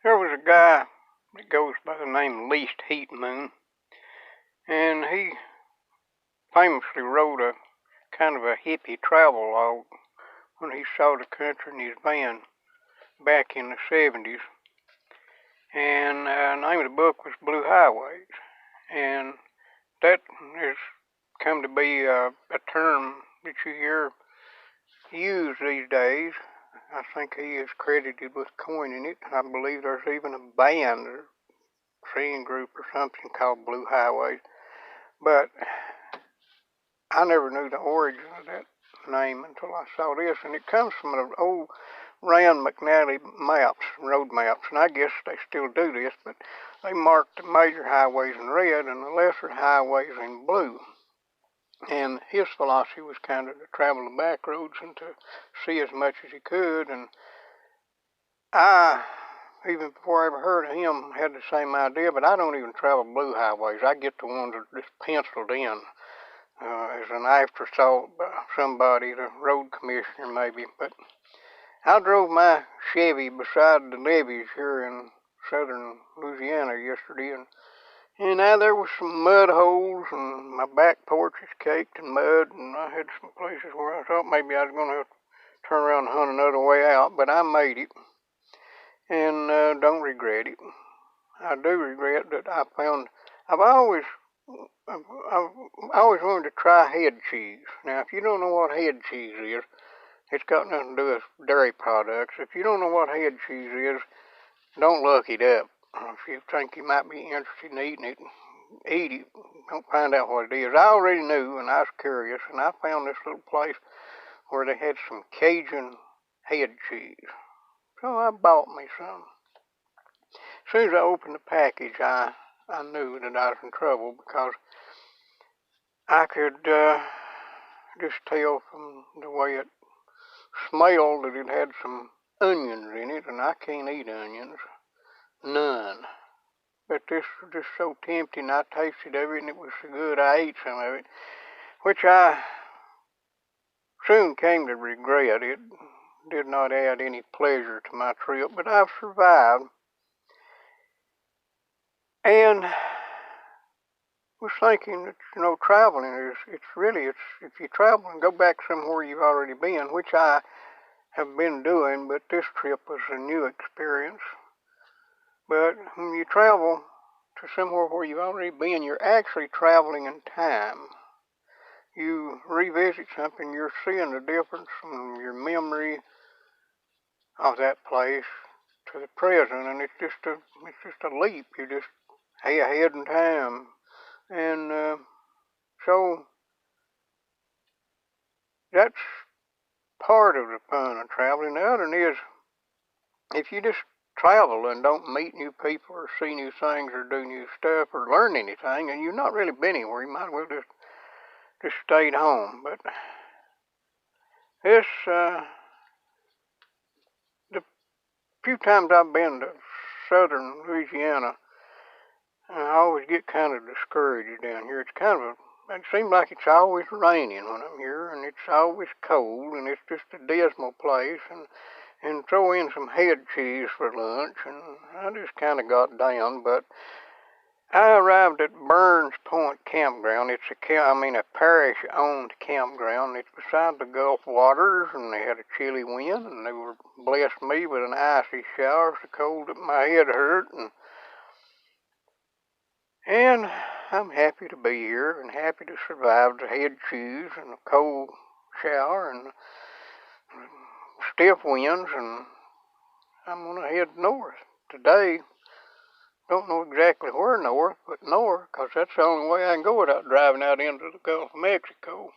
There was a guy that goes by the name of Least Heat Moon, and he famously wrote a kind of a hippie travel log when he saw the country in his van back in the 70s. And the name of the book was Blue Highways. And that has come to be a term that you hear used these days. I think he is credited with coining it. I believe there's even a band or singing group or something called Blue Highways. But I never knew the origin of that name until I saw this, and it comes from an old Rand McNally maps, road maps, and I guess they still do this, but they marked the major highways in red and the lesser highways in blue. And his philosophy was kind of to travel the back roads and to see as much as he could, and I, even before I ever heard of him, had the same idea, but I don't even travel blue highways. I get the ones that are just penciled in as an afterthought by somebody, the road commissioner maybe. But I drove my Chevy beside the levees here in southern Louisiana yesterday, and now there was some mud holes, and my back porch is caked in mud, and I had some places where I thought maybe I was going to have to turn around and hunt another way out, but I made it, and don't regret it. I do regret that I've always wanted to try head cheese. Now, if you don't know what head cheese is, it's got nothing to do with dairy products. If you don't know what head cheese is, don't look it up. If you think you might be interested in eating it, eat it. Don't find out what it is. I already knew, and I was curious, and I found this little place where they had some Cajun head cheese. So I bought me some. As soon as I opened the package, I knew that I was in trouble because I could just tell from the way it smelled that it had some onions in it, and I can't eat onions. None. But this was just so tempting. I tasted of it, and it was so good I ate some of it, which I soon came to regret. It did not add any pleasure to my trip, but I've survived. And was thinking that, traveling it's if you travel and go back somewhere you've already been, which I have been doing, but this trip was a new experience. But when you travel to somewhere where you've already been, you're actually traveling in time. You revisit something, you're seeing the difference from your memory of that place to the present, and it's just a leap. You just ahead in time, and so that's part of the fun of traveling. The other is, if you just travel and don't meet new people or see new things or do new stuff or learn anything, and you've not really been anywhere, you might as well just stayed home. But this, the few times I've been to southern Louisiana, I always get kind of discouraged down here. It seems like it's always raining when I'm here, and it's always cold, and it's just a dismal place, and throw in some head cheese for lunch, and I just kind of got down. But I arrived at Burns Point Campground. It's a parish-owned campground. It's beside the Gulf Waters, and they had a chilly wind, and they were blessed me with an icy shower, so cold that my head hurt, and I'm happy to be here and happy to survive the head cheese and the cold shower and stiff winds, and I'm going to head north today. Don't know exactly where north, but north, because that's the only way I can go without driving out into the Gulf of Mexico.